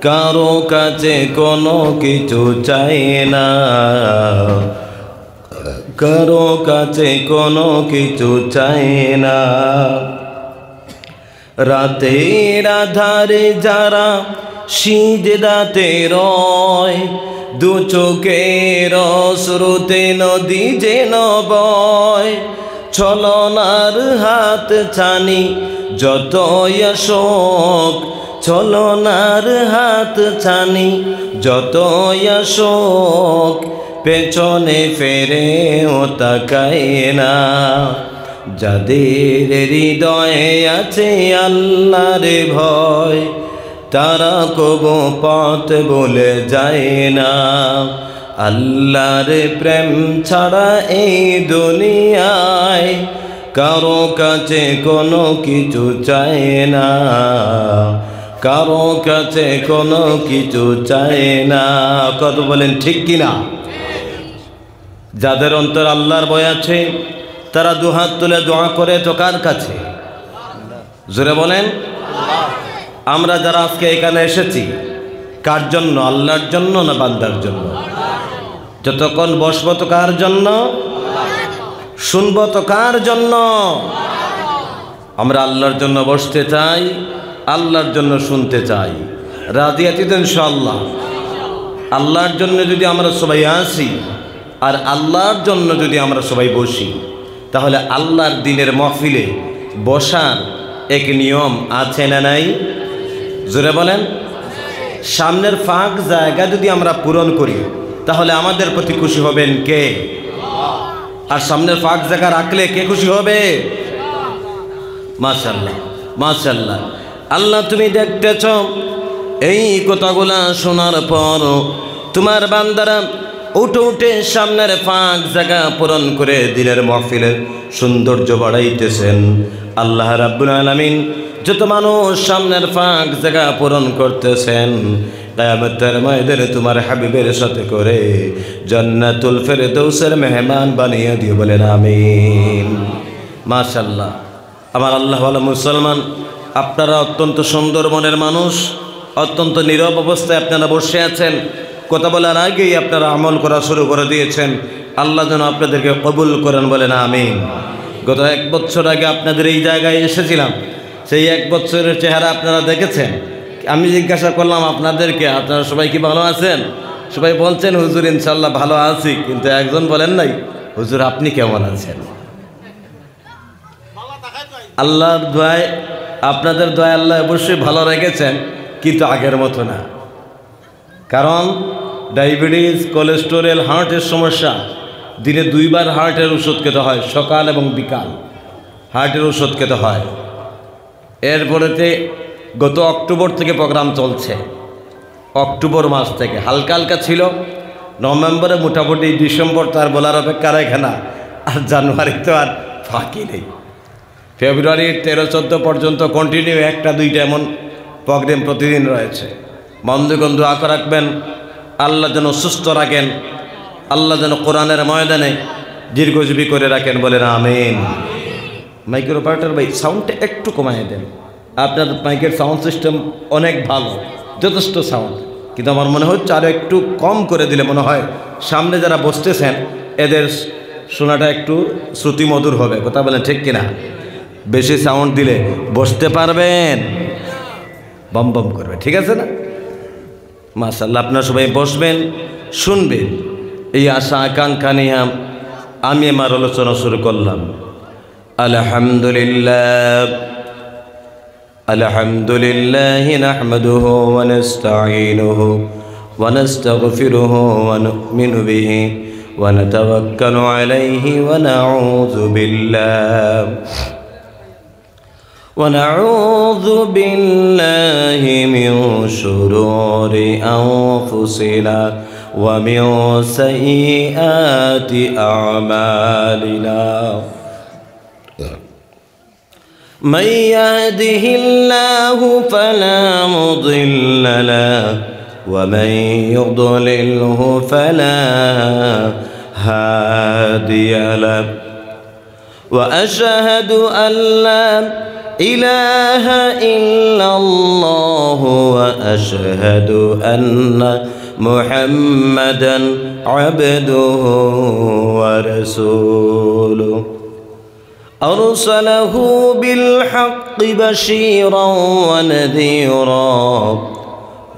কারো কাছে কোনো কিছু চাই না, কারো কাছে কোনো কিছু চাই না। রাতের আধারে যারা সিজদাতে রয়, দু চোখের অশ্রুতে নদী যেন বয়। ছলনার হাত ছানি যতই আসুক, ছলনার হাত ছানি যতই আসুক, পেছনে ফেরেও তাকায় না। যাদের হৃদয়ে আছে আল্লাহর ভয়, তারা কবু পথ ভুলে যায় না। আল্লাহর প্রেম ছাড়া এই দুনিয়ায় কারো কাছে কোনো কিছু চায় না, কারো কাছে কোনো কিছু চায় না। কত বলেন ঠিক কিনা? যাদের অন্তর আল্লাহর ভয় আছে তারা দুহাত তুলে দোয়া করে তো কার কাছে? জোরে বলেন। আমরা যারা আজকে এখানে এসেছি কার জন্য? আল্লাহর জন্য না বান্দার জন্য? যতক্ষণ বসবো তো কার জন্য? শুনবো তো কার জন্য? আমরা আল্লাহর জন্য বসতে চাই, আল্লাহর জন্য শুনতে চাই। রাজি আছি তো ইনশাআল্লাহ? আল্লাহর জন্য যদি আমরা সবাই আসি আর আল্লাহর জন্য যদি আমরা সবাই বসি, তাহলে আল্লাহর দিনের মাহফিলে বসার এক নিয়ম আছে না নাই? জোরে বলেন। সামনের ফাঁক জায়গা যদি আমরা পূরণ করি তাহলে আমাদের প্রতি খুশি হবেন কে? আর সামনের ফাঁক জায়গা রাখলে কে খুশি হবে? মাশাআল্লাহ, মাশাআল্লাহ। আল্লাহ তুমি দেখতেছ এই কথাগুলা শোনার পর তোমার বান্দারা উঠে উঠে সামনের ফাঁক জায়গা পূরণ করে দিনের মাহফিলের সৌন্দর্য বাড়াইতেছেন। আল্লাহ রাব্বুল আলামিন যত মানুষ সামনের ফাঁক জায়গা পূরণ করতেছেন, কিয়ামতের ময়দানে তোমার হাবিবের সাথে করে জান্নাতুল ফেরদৌসের মেহমান বানিয়ে দিও, বলেন আমিন। মাশাআল্লাহ। আমার আল্লাহ ওয়ালা মুসলমান, আপনারা অত্যন্ত সুন্দর মনের মানুষ, অত্যন্ত নীরব অবস্থায় আপনারা বসে আছেন। কথা বলার আগেই আপনারা আমল করা শুরু করে দিয়েছেন। আল্লাহ যেন আপনাদেরকে কবুল করেন, বলেন আমিন। গত 1 বছর আগে আপনাদের এই জায়গায় এসেছিলাম, সেই 1 বছরের চেহারা আপনারা দেখেছেন। আমি জিজ্ঞাসা করলাম আপনাদেরকে, আপনারা সবাই কি ভালো আছেন? সবাই বলছেন হুজুর ইনশাল্লাহ ভালো আছি, কিন্তু একজন বলেন নাই হুজুর আপনি কেমন আছেন? আল্লাহর দোয়ায়, আপনাদের দোয়ায় আল্লাহ অবশ্যই ভালো রেখেছেন, কিন্তু আগের মতো না। কারণ ডায়াবেটিস, কোলেস্টেরল, হার্টের সমস্যা, দিনে 2 বার হার্টের ওষুধ খেতে হয়, সকাল এবং বিকাল হার্টের ওষুধ খেতে হয়। এরপরেতে গত অক্টোবর থেকে প্রোগ্রাম চলছে, অক্টোবর মাস থেকে হালকা হালকা ছিল, নভেম্বরে মোটামুটি, ডিসেম্বর তার বলার অপেক্ষা রাখে না, আর জানুয়ারি তো আর ফাঁকি নেই। ফেব্রুয়ারির 13-14 পর্যন্ত কন্টিনিউ 1টা-2টা এমন প্রোগ্রাম প্রতিদিন রয়েছে। বন্ধুগণ দোয়া করে রাখবেন, আল্লাহ যেন সুস্থ রাখেন, আল্লাহ যেন কোরআনের ময়দানে দীর্ঘজীবী করে রাখেন, বলেন আমিন। মাইকের অপারেটর ভাই সাউন্ডটা একটু কমায় দেন। আপনার মাইকের সাউন্ড সিস্টেম অনেক ভালো, যথেষ্ট সাউন্ড, কিন্তু আমার মনে হচ্ছে আরও একটু কম করে দিলে মনে হয় সামনে যারা বসতেছেন এদের শোনাটা একটু শ্রুতিমধুর হবে। কথা বলেন ঠিক কিনা? বেশি সাউন্ড দিলে বসতে পারবেন, বম বম করবে, ঠিক আছে না? মাশাআল্লাহ। আপনারা সবাই বসবেন, শুনবেন, এই আশা আকাঙ্ক্ষা নিয়ে আমি আমার আলোচনা শুরু করলাম। আলহামদুলিল্লাহ, আলহামদুলিল্লাহি নাহমাদুহু ওয়া নাস্তাঈনুহু ওয়া নাস্তাগফিরুহু ওয়া নু'মিনু বিহি ওয়া নাতাওয়াক্কালু আলাইহি ওয়া নাউযু বিল্লাহ ونعوذ بالله من شرور أنفسنا ومن سيئات أعمالنا من يهده الله فلا مضل له ومن يضلله فلا هادي له وأشهد أن لا إله إلا الله وأشهد أن محمدا عبده ورسوله أرسله بالحق بشيرا ونذيرا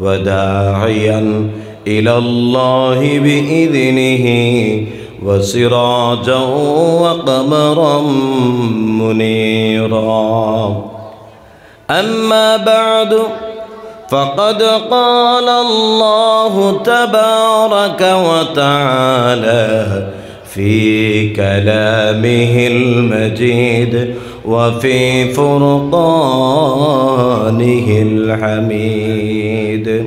وداعيا إلى الله بإذنه وسراجا وقمرا منيرا أما بعد فقد قال الله تبارك وتعالى في كلامه المجيد وفي فرقانه الحميد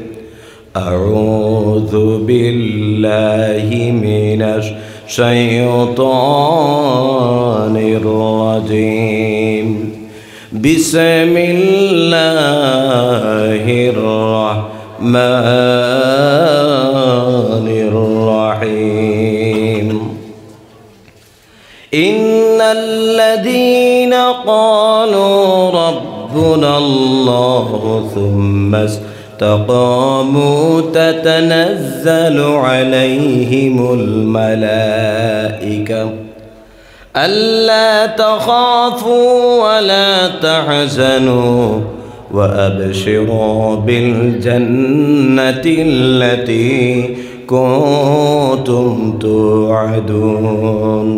أعوذ بالله من الشيطان الرجيم بسم الله الرحمن الرحيم إن الذين قالوا ربنا الله ثم استقاموا تتنزل عليهم الملائكة ألا تخافوا ولا تحزنوا وأبشروا بالجنة التي كنتم توعدون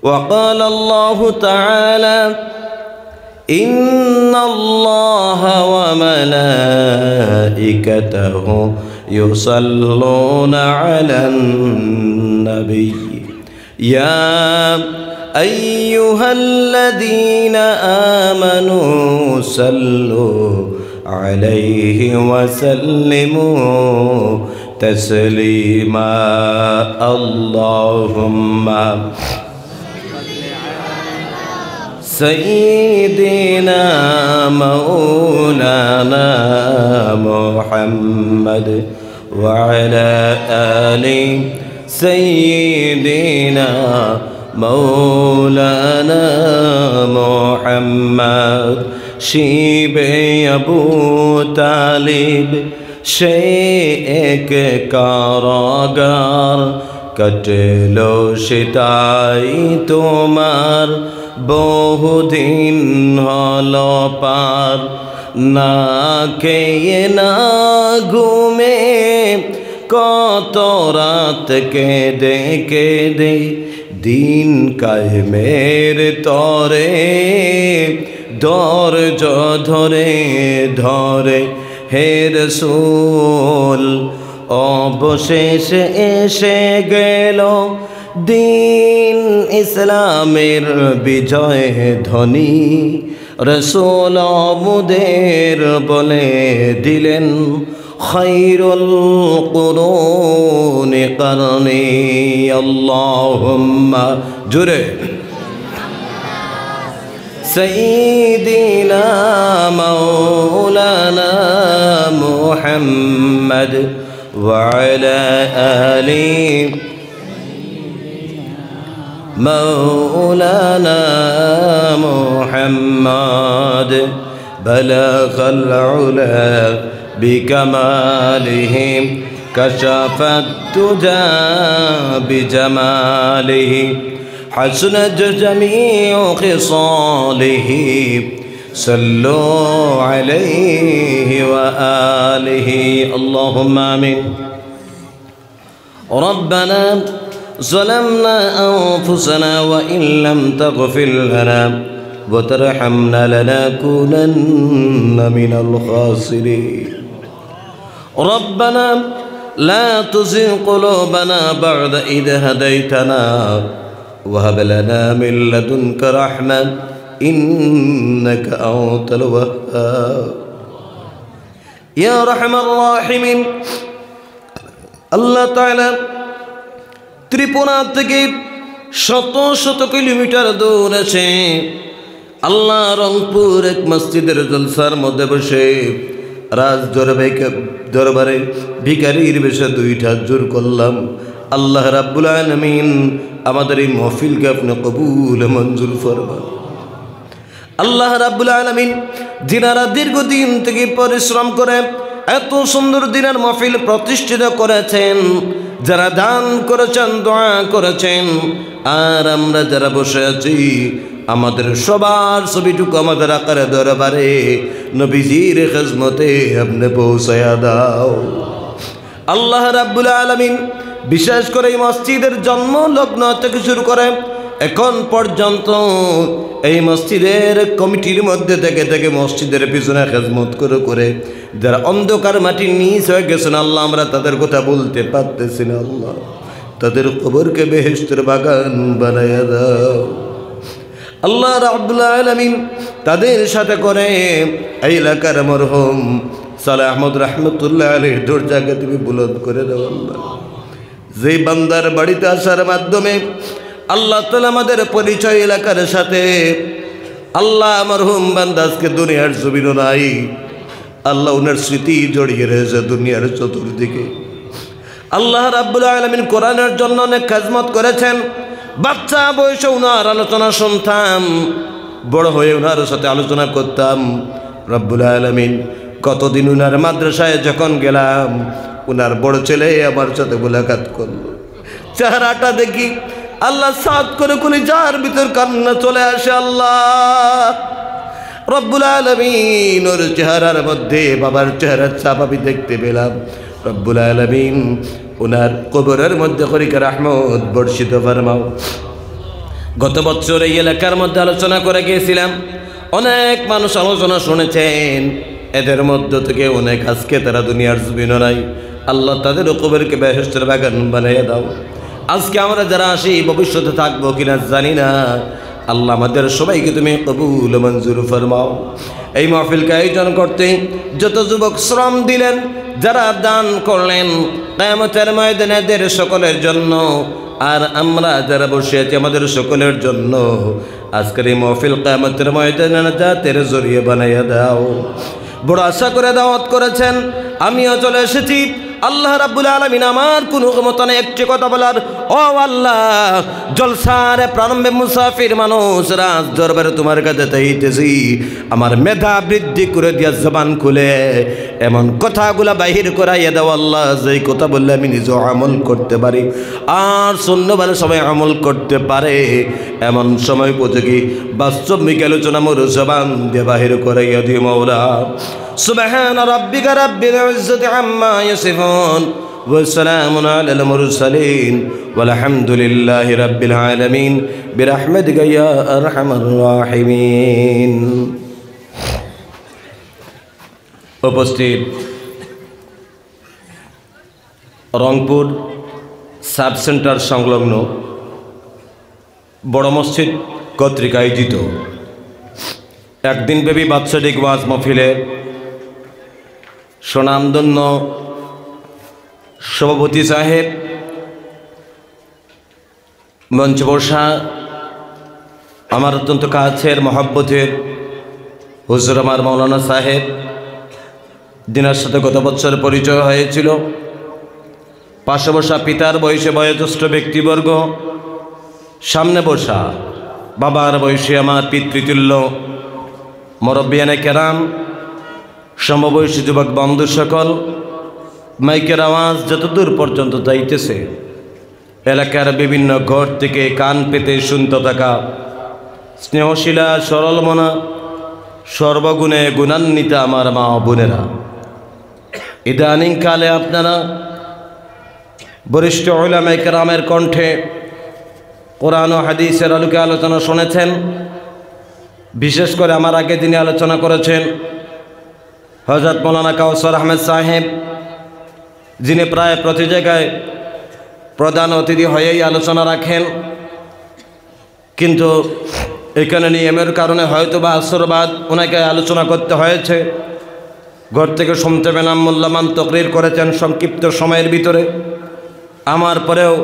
وقال الله تعالى إن الله وملائكته يصلون على النبي يا أيها الذين آمنوا صلوا عليه وسلموا تسليما اللهم سيدنا مولانا محمد وعلى آل سيدنا مولانا محمد شيب أبو طالب شيخ কারাগার কাটলো সেটাই তোমার বহুদিন হলো পার না খেয়ে না ঘুমে কত রাত কেঁদে কেঁদে দিন কায়েমের তরে ধৈর্য ধরে ধরে হে রাসূল অবশেষে এসে গেল দিন ইসলামের বিজয় ধ্বনি রাসূল মুদের বলে দিলেন খায়রুল কুরুনি করনি আল্লাহুম্মা জুরে সাইয়্যিদিনা মাওলানা মুহাম্মদ ওয়া আলা আলি مولانا محمد بلغ العلا بكماله كشف الدجى بجماله حسنت جميع خصاله صلوا عليه وآله اللهم آمين ربنا ظلمنا أنفسنا وإن لم تغفر لنا وترحمنا لنكونن من الخاسرين ربنا لا تزغ قلوبنا بعد إذ هديتنا وهب لنا من لدنك رحمة إنك أنت الوهاب يا أرحم الراحمين الله تعالى ত্রিপুরা থেকে শত শত কিলোমিটার দূর আছে আল্লাহ রংপুর এক মসজিদের জলসার মধ্যে বসে রাজ দরবারে ভিখারির বেশে দুইটা জোর করলাম আল্লাহ রাব্বুল আলামিন আমাদের এই মাহফিলকে আপনি কবুল মঞ্জুর ফরমান আল্লাহ রাব্বুল আলামিন যিনারা দীর্ঘদিন থেকে পরিশ্রম করে এত সুন্দর দিনের মাহফিল প্রতিষ্ঠিত করেছেন, যারা দান করেছেন, দোয়া করেছেন, আর আমরা যারা বসে আছি, আমাদের সবার ছবিটুকু আমাদের আকারে দরবারে নবীজির খিদমতে আপনি পৌঁছায়া দাও। আল্লাহ রাব্বুল আলামিন বিশেষ করে এই মসজিদের জন্ম লগ্ন থেকে শুরু করে এখন পর্যন্ত এই মসজিদের কমিটির মধ্যে থেকে মসজিদের পিছনে খেদমত করে যারা অন্ধকার মাটির নিচ হয়ে গেছেন, আল্লাহ আমরা তাদের কথা বলতে পারতেছি না, আল্লাহ তাদের কবরকে বেহেশতের বাগান বানায়া দাও। আল্লাহ রাব্বুল আলামিন তাদের সাথে করে এই এলাকার মরহুম সালেহ আহমদ রহমতুল্লাহ আলাইহির দরজাকে তুমি বুলন্দ করে দাও। আল্লাহ যে বান্দার বাড়িতে আসার মাধ্যমে আল্লাহ তাআলা আমাদের পরিচয় এলাকার সাথে, আল্লাহ মরহুম বান্দা আজকে দুনিয়ার জমিনও নাই, আল্লাহ ওনার স্মৃতি জড়িয়ে রয়েছে দুনিয়ার চতুর্দিকে। আল্লাহ রাব্বুল আলামিন কোরআনের জন্য অনেক খেদমত করেছেন, বাচ্চা বয়সে ওনার আলোচনা শুনতাম, বড় হয়ে ওনার সাথে আলোচনা করতাম। রাব্বুল আলামিন কতদিন ওনার মাদ্রাসায় যখন গেলাম, ওনার বড় ছেলে আমার সাথে মুলাকাত করলো, চেহারাটা দেখি আল্লাহ সাদ করে কলিজার ভিতর কান্না চলে আসে। আল্লাহ রব্বুল আলামিন ওর চেহারার মধ্যে বাবার চেহারার ছাপ আমি দেখতে পেলাম। রব্বুল আলামিন ওনার কবরের মধ্যে করিকা রহমত বর্ষিত ফরমাও। গত বছর এই এলাকার মধ্যে আলোচনা করে গিয়েছিলাম, অনেক মানুষ আলোচনা শুনেছেন, এদের মধ্য থেকে অনেক আজকে তারা দুনিয়ার জমিনে নাই, আল্লাহ তাদের কবরকে বেহেশতের বাগান বানিয়ে দাও। আজকে আমরা যারা আসি ভবিষ্যতে থাকবো কিনা জানি না, আল্লাহ আমাদের সবাইকে তুমি কবুল মঞ্জুর ফরমাও। এই মাহফিলকে আয়োজন করতে যত যুবক শ্রম দিলেন, যারা দান করলেন, কিয়ামতের ময়দানে এদের সকলের জন্য, আর আমরা যারা বসে আছি আমাদের সকলের জন্য আজকের এই মাহফিল কিয়ামতের ময়দানে নাজাতের জরিয়া বানাইয়া দাও। বড় আশা করে দাওয়াত করেছেন, আমিও চলে এসেছি। আল্লাহ রাব্বুল আলামিন আমার কোনো ক্ষমতা নেই একটি কথা বলার। ও আল্লাহ, জলসার প্রারম্ভে মুসাফির মানুষ রাজ দরবারে তোমার কাছে চাইতেছি, আমার মেধা বৃদ্ধি করে দিয়া জবান খুলে এমন কথাগুলা বাহির করাইয়া দাও আল্লাহ, যেই কথা বললে আমি নিজে আমল করতে পারি, আর শূন্যবার সবাই আমল করতে পারে, এমন সময় উপযোগী বাস্তবিক আলোচনা মোর জবান দিয়ে বাহির করাইয়া দিও মাওলা। সুবহান রাব্বিকা রাব্বিল ইজ্জাতি আম্মা ইয়াসিফুন ওয়া সালামুন আলাল মুরসালিন ওয়ালহামদুলিল্লাহি রাব্বিল আলামিন বিরহমাতিকা ইয়া আরহামার রাহিমিন। উপস্থিত রংপুর সাব সেন্টার সংলগ্ন বড় মসজিদ কর্তৃক আয়োজিত একদিনব্যাপী বাৎসরিক ওয়াজ মাহফিলের স্বনামধন্য সভাপতি সাহেব, মঞ্চ বসা আমার অত্যন্ত কাছের মহব্বতের হুজুর আমার মৌলানা সাহেব, যিনার সাথে গত বছর পরিচয় হয়েছিল, পাশে বসা পিতার বয়সে বয়োজ্যেষ্ঠ ব্যক্তিবর্গ, সামনে বসা বাবার বয়সে আমার পিতৃতুল্য মুরব্বিয়ানে কেরাম, সমবয়সী যুবক বন্ধু সকল, মাইকের আওয়াজ যতদূর পর্যন্ত যাইতেছে, এলাকার বিভিন্ন ঘর থেকে কান পেতে শুনতে থাকা স্নেহশীলা সরল মনা সর্বগুণে গুণান্বিতা আমার মা বোনেরা, ইদানিং কালে আপনারা বরিষ্ঠ উলামায়ে কেরামের কণ্ঠে কোরআন ও হাদিসের আলোকে আলোচনা শুনেছেন। বিশেষ করে আমার আগে যিনি আলোচনা করেছেন হযরত মৌলানা কাউসার আহমেদ সাহেব, যিনি প্রায় প্রতি জায়গায় প্রধান অতিথি হয়েই আলোচনা রাখেন, কিন্তু এখানে নিয়মের কারণে হয়তো বা আসরবাদ ওনাকে আলোচনা করতে হয়েছে। ঘর থেকে শুনতে পেলাম মূল্যবান তকরির করেছেন সংক্ষিপ্ত সময়ের ভিতরে। আমার পরেও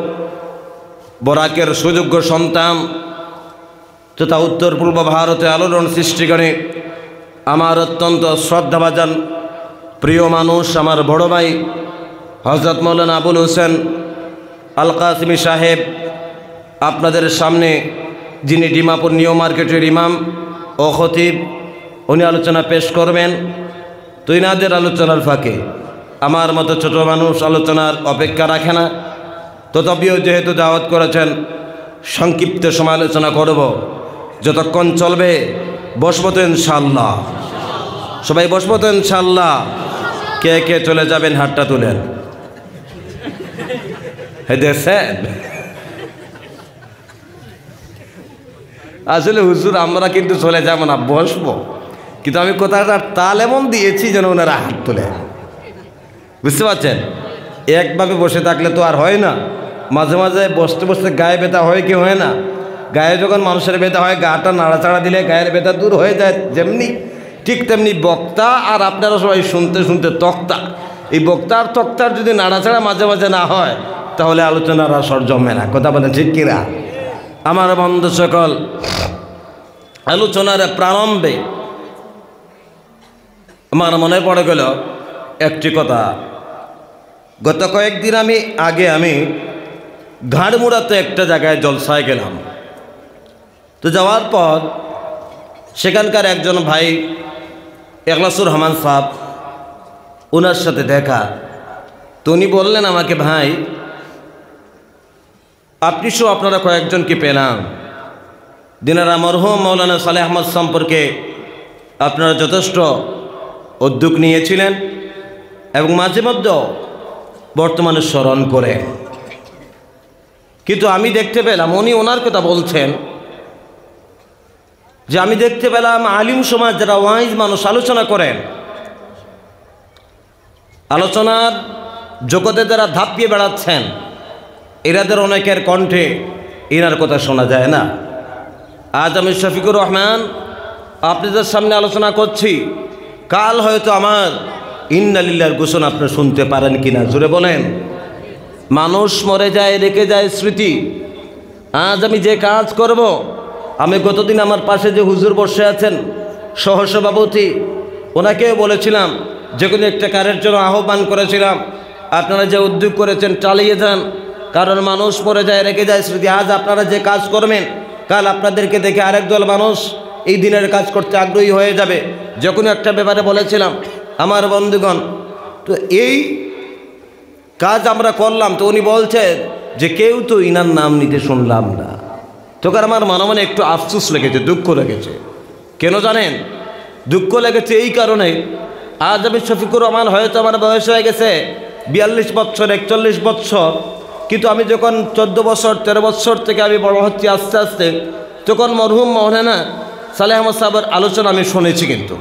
বরাকের সুযোগ্য সন্তান তথা উত্তর পূর্ব ভারতে আলোড়ন সৃষ্টিকারী আমার অত্যন্ত শ্রদ্ধাভাজন প্রিয় মানুষ, আমার বড় ভাই হযরত মৌলানা আবুল হোসেন আল কাসিমি সাহেব, আপনাদের সামনে যিনি ডিমাপুর নিউ মার্কেটের ইমাম ও খতিব উনি আলোচনা পেশ করবেন। তো ইনাদের আলোচনার ফাঁকে আমার মতো ছোট মানুষ আলোচনার অপেক্ষা রাখে না, তথাপিও যেহেতু দাওয়াত করেছেন সংক্ষিপ্ত সমালোচনা করব, যতক্ষণ চলবে। বসবো তো ইনশাআল্লাহ? সবাই বসবো তো ইনশাআল্লাহ? কে কে চলে যাবেন হাতটা তুলেন। দেখছেন আসলে হুজুর আমরা কিন্তু চলে যাব না, বসবো, কিন্তু আমি কোথাটার তাল এমন দিয়েছি যেন ওনারা হাত তোলে। বুঝতে পারছেন? একভাবে বসে থাকলে তো আর হয় না, মাঝে মাঝে বসতে বসতে গায়ে ব্যথা হয় কি হয় না? গায়ে যখন মানুষের ব্যথা হয়, গাটা নাড়াচাড়া দিলে গায়ের ব্যথা দূর হয়ে যায়, যেমনি ঠিক তেমনি বক্তা আর আপনারা সবাই শুনতে শুনতে তক্তা, এই বক্তা আর তক্তার যদি নাড়াচাড়া মাঝে মাঝে না হয় তাহলে আলোচনার আসর জমে না। কথা বলেন ঠিক কিনা? আমার বন্ধু সকল, আলোচনার প্রারম্ভে আমার মনে পড়ে গেল একটি কথা। গত কয়েকদিন আগে আমি ঘাড়মুড়াতে একটা জায়গায় জলসায় গেলাম। তো যাওয়ার পর সেখানকার একজন ভাই এখলাসুর রহমান সাহেব, ওনার সাথে দেখা। তো উনি বললেন আমাকে, ভাই আপনি সহ আপনারা কয়েকজনকে পেলাম, দিনারা মরহুম মৌলানা সালেহ আহমদ সম্পর্কে আপনারা যথেষ্ট উদ্যোগ নিয়েছিলেন এবং মাঝে মধ্যে বর্তমানে স্মরণ করে। কিন্তু আমি দেখতে পেলাম, উনি ওনার কথা বলছেন যে আমি দেখতে পেলাম আলিম সমাজ যারা ওয়াইজ মানুষ আলোচনা করেন, আলোচনার জগতে যারা ধাপিয়ে বেড়াচ্ছেন, এরাদের অনেকের কণ্ঠে এনার কথা শোনা যায় না। আজ আমি শফিকুর রহমান আপনাদের সামনে আলোচনা করছি, কাল হয়তো আমার ইন্না লিল্লাহর ঘোষণা আপনি শুনতে পারেন কিনা, জোরে বলেন। মানুষ মরে যায়, রেখে যায় স্মৃতি। আজ আমি যে কাজ করব, আমি গতদিন আমার পাশে যে হুজুর বসে আছেন সহসভাপতি, ওনাকেও বলেছিলাম, যে কোনো একটা কারের জন্য আহ্বান করেছিলাম, আপনারা যে উদ্যোগ করেছেন চালিয়ে যান, কারণ মানুষ মরে যায়, রেখে যায় স্মৃতি। আজ আপনারা যে কাজ করবেন, কাল আপনাদেরকে দেখে আরেক দল মানুষ এই দিনের কাজ করতে আগ্রহী হয়ে যাবে। যে কোনো একটা ব্যাপারে বলেছিলাম আমার বন্ধুগণ। তো এই কাজ আমরা করলাম, তো উনি বলছেন যে কেউ তো ইনার নাম নিতে শুনলাম না। তখন আমার মনে মনে একটু আফসোস লেগেছে, দুঃখ লেগেছে। কেন জানেন? দুঃখ লেগেছে এই কারণে, আজ আমি শফিকুর রহমান, হয়তো আমার বয়স হয়ে গেছে 42 বছর 41 বছর, কিন্তু আমি যখন 14 বছর 13 বছর থেকে আমি বড় হচ্ছি আস্তে আস্তে, তখন মরহুম মৌলানা সালেহ আহমদ সাহেবের আলোচনা আমি শুনেছি। কিন্তু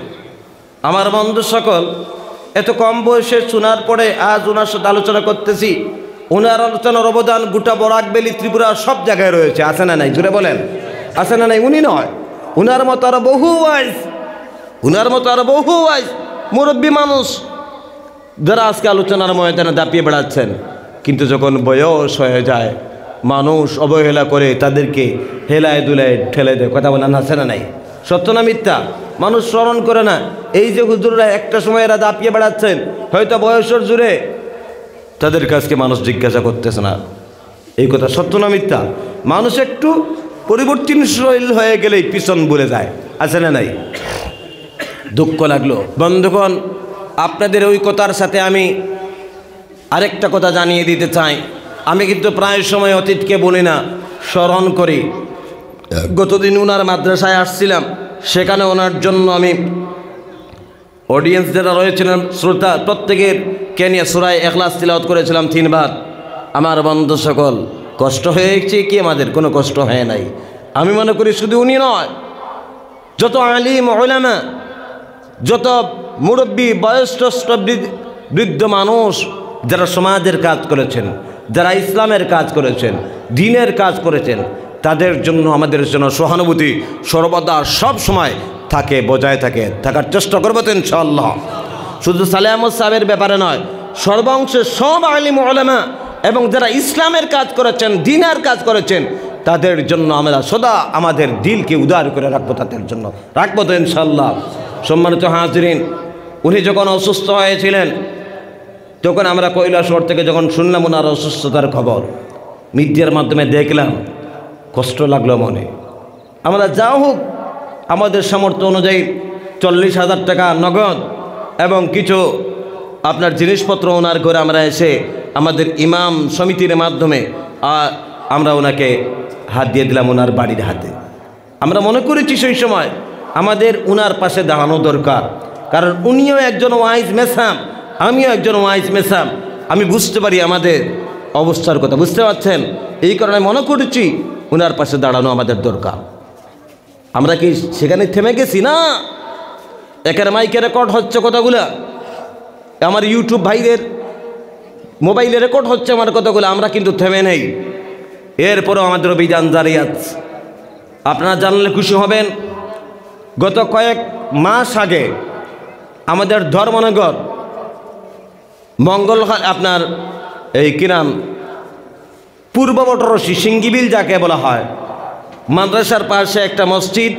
আমার বন্ধু সকল, এত কম বয়সে শোনার পরে আজ ওনার সাথে আলোচনা করতেছি। ওনার আলোচনার অবদান গোটা বরাকবেলি ত্রিপুরা সব জায়গায় রয়েছে, আছে না নাই? জুড়ে বলেন, আছে না নাই? উনি নয়, উনার মতো আরো বহু ওয়াইজ, উনার মতো আরো বহু ওয়াইজ মুরব্বী মানুষ যারা আজকে আলোচনার ময়দানে দাপিয়ে বেড়াচ্ছেন। কিন্তু যখন বয়স হয়ে যায়, মানুষ অবহেলা করে তাদেরকে হেলায় দুলায় ঠেলে দেয়। কথা বলেন, আছে না নাই? সত্য না মিথ্যা? মানুষ স্মরণ করে না। এই যে হুজুররা একটা সময় এরা দাপিয়ে বেড়াচ্ছেন, হয়তো বয়সের জুড়ে তাদের কাছকে মানুষ জিজ্ঞাসা করতেছে না। এই কথা সত্য না মিথ্যা? মানুষ একটু পরিবর্তনশীল হয়ে গেলেই পিছন ভুলে যায়, আছে না নাই? দুঃখ লাগলো বন্ধুগণ। আপনাদের ওই কথার সাথে আমি আরেকটা কথা জানিয়ে দিতে চাই। আমি কিন্তু প্রায় সময় অতীতকে বলি না, স্মরণ করি। গতদিন ওনার মাদ্রাসায় আসছিলাম, সেখানে ওনার জন্য আমি অডিয়েন্স যারা রয়েছিলেন, শ্রোতা, প্রত্যেকের কে নিয়ে সূরা ইখলাস তিলাওয়াত করেছিলাম 3 বার। আমার বন্ধু সকল, কষ্ট হয়েছে কি? আমাদের কোনো কষ্ট হয় নাই। আমি মনে করি শুধু উনি নয়, যত আলিম উলামা, যত মুরব্বী, বয়স্ক বৃদ্ধ মানুষ যারা সমাজের কাজ করেছেন, যারা ইসলামের কাজ করেছেন, দ্বীনের কাজ করেছেন, তাদের জন্য আমাদের জন্য সহানুভূতি সর্বদা সব সময় থাকে, বজায় থাকে, থাকার চেষ্টা করবো তো ইনশাআল্লাহ। শুধু সালেহ আহমদ সাহেবের ব্যাপারে নয়, সর্বাংশে সব আলিম উলামা এবং যারা ইসলামের কাজ করেছেন, দ্বীনের কাজ করেছেন, তাদের জন্য আমরা সদা আমাদের দিলকে উদার করে রাখবো, তাদের জন্য রাখবো তো ইনশাআল্লাহ। সম্মানিত হাজিরিন, উনি যখন অসুস্থ হয়েছিলেন, তখন আমরা কৈলাসহর থেকে যখন শুনলাম ওনার অসুস্থতার খবর, মিডিয়ার মাধ্যমে দেখলাম, কষ্ট লাগলো মনে। আমরা যা হোক আমাদের সামর্থ্য অনুযায়ী 40,000 টাকা নগদ এবং কিছু আপনার জিনিসপত্র ওনার করে আমরা এসে আমাদের ইমাম সমিতির মাধ্যমে আমরা ওনাকে হাত দিয়ে দিলাম ওনার বাড়ির হাতে। আমরা মনে করেছি সেই সময় আমাদের ওনার পাশে দাঁড়ানো দরকার, কারণ উনিও একজন ওয়াইজ মেসাম, আমিও একজন ওয়াইজ মেসাম। আমি বুঝতে পারি আমাদের অবস্থার কথা, বুঝতে পারছেন? এই কারণে মনে করেছি ওনার পাশে দাঁড়ানো আমাদের দরকার। আমরা কি সেখানে থেমে গেছি? না, একের মাইকে রেকর্ড হচ্ছে কথাগুলো, আমার ইউটিউব ভাইদের মোবাইলে রেকর্ড হচ্ছে আমার কথাগুলো, আমরা কিন্তু থেমে নেই। এরপরও আমাদের অভিযান জারি আছে। আপনারা জানলে খুশি হবেন, গত কয়েক মাস আগে আমাদের ধর্মনগর মঙ্গল আপনার এই কিরাম পূর্ব বটরশি সিঙ্গিবিল যাকে বলা হয়, মাদ্রাসার পাশে একটা মসজিদ,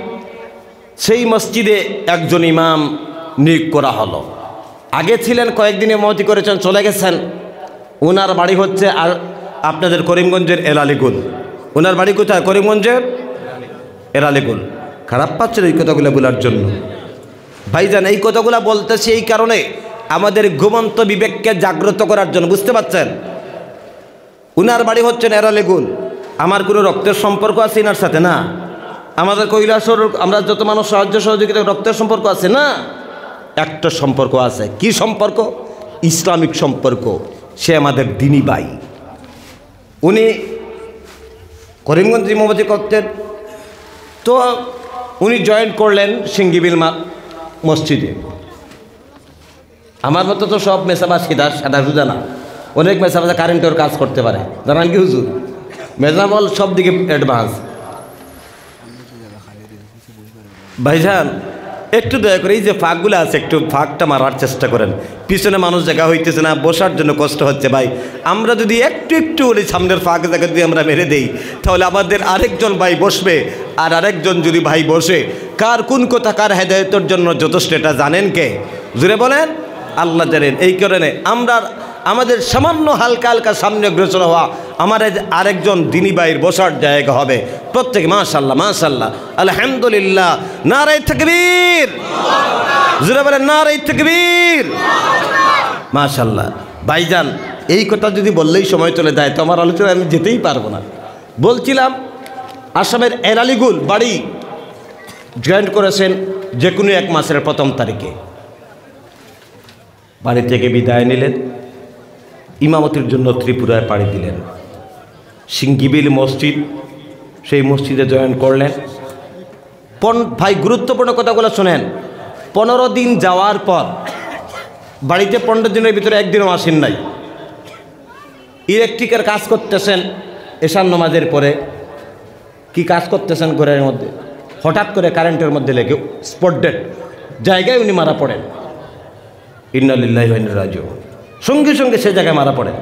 সেই মসজিদে একজন ইমাম নিয়োগ করা হলো। আগে ছিলেন, কয়েকদিনে মহতি করেছেন, চলে গেছেন। ওনার বাড়ি হচ্ছে আর আপনাদের করিমগঞ্জের এলালিগুল। ওনার বাড়ি কোথায়? করিমগঞ্জের এলালিগুল। খারাপ পাচ্ছেন এই কথাগুলো বলার জন্য? ভাইজান, এই কথাগুলো বলতেছি এই কারণে আমাদের ঘুমন্ত বিবেককে জাগ্রত করার জন্য, বুঝতে পারছেন? উনার বাড়ি হচ্ছেন এরালেগুল। আমার কোনো রক্তের সম্পর্ক আছে এনার সাথে? না। আমাদের কৈলাসর আমরা যত মানুষ সাহায্য সহযোগিতা রক্তের সম্পর্ক আছে? না। একটা সম্পর্ক আছে। কি সম্পর্ক? ইসলামিক সম্পর্ক। সে আমাদের দিনী ভাই। উনি করিমগঞ্জ ইমামতি করতেন, তো উনি জয়েন করলেন সিঙ্গিবিল মসজিদে। আমার মতো তো সব মেসাবাজ সাদা সুদা না, অনেক মেসাবাজা কারেন্টের কাজ করতে পারে, জানান কি হুজুর? মেজাবল সব দিকে অ্যাডভান্স। ভাইজান, একটু দয়া করে এই যে ফাঁকগুলো আছে, একটু ফাঁকটা মারার চেষ্টা করেন। পিছনে মানুষ জায়গা হইতেছে না, বসার জন্য কষ্ট হচ্ছে। ভাই, আমরা যদি একটু একটু ওই সামনের ফাঁক জায়গা যদি আমরা মেরে দেই, তাহলে আমাদের আরেকজন ভাই বসবে, আর আরেকজন যদি ভাই বসে, কার কোন কথা কার হেদায়তের জন্য যথেষ্ট এটা জানেন কে? জুড়ে বলেন, আল্লাহ জানেন। এই কারণে আমরা আমাদের সামান্য হালকা হালকা সামনে অগ্রসর হওয়া, আমার আরেকজন দিনী ভাইয়ের বসার জায়গা হবে প্রত্যেকে। মাশাআল্লাহ, মাশাআল্লাহ, আলহামদুলিল্লাহ, নারায়ে তাকবীর। জোরে বলেন, নারায়ে তাকবীর। মাশাআল্লাহ। ভাইজান, এই কথা যদি বললেই সময় চলে যায়, তো আমার আলোচনায় আমি যেতেই পারবো না। বলছিলাম, আসামের এরালিগুল বাড়ি জয়েন করেছেন যে কোনো এক মাসের 1ম তারিখে। বাড়ি থেকে বিদায় নিলেন, ইমামতির জন্য ত্রিপুরায় পাড়ি দিলেন। সিঙ্গিবিল মসজিদ, সেই মসজিদে জয়েন করলেন। ভাই, গুরুত্বপূর্ণ কথাগুলো শোনেন। 15 দিন যাওয়ার পর বাড়িতে 15 দিনের ভিতরে একদিনও আসেন নাই। ইলেকট্রিকের কাজ করতেছেন, এশার নামাজের পরে কি কাজ করতেছেন ঘরের মধ্যে, হঠাৎ করে কারেন্টের মধ্যে লেগে স্পট ডেড জায়গায় উনি মারা পড়েন। ইন্না লিল্লাহি ওয়া ইন্না ইলাইহি রাজিউন। সঙ্গে সঙ্গে সে জায়গায় মারা পড়েন।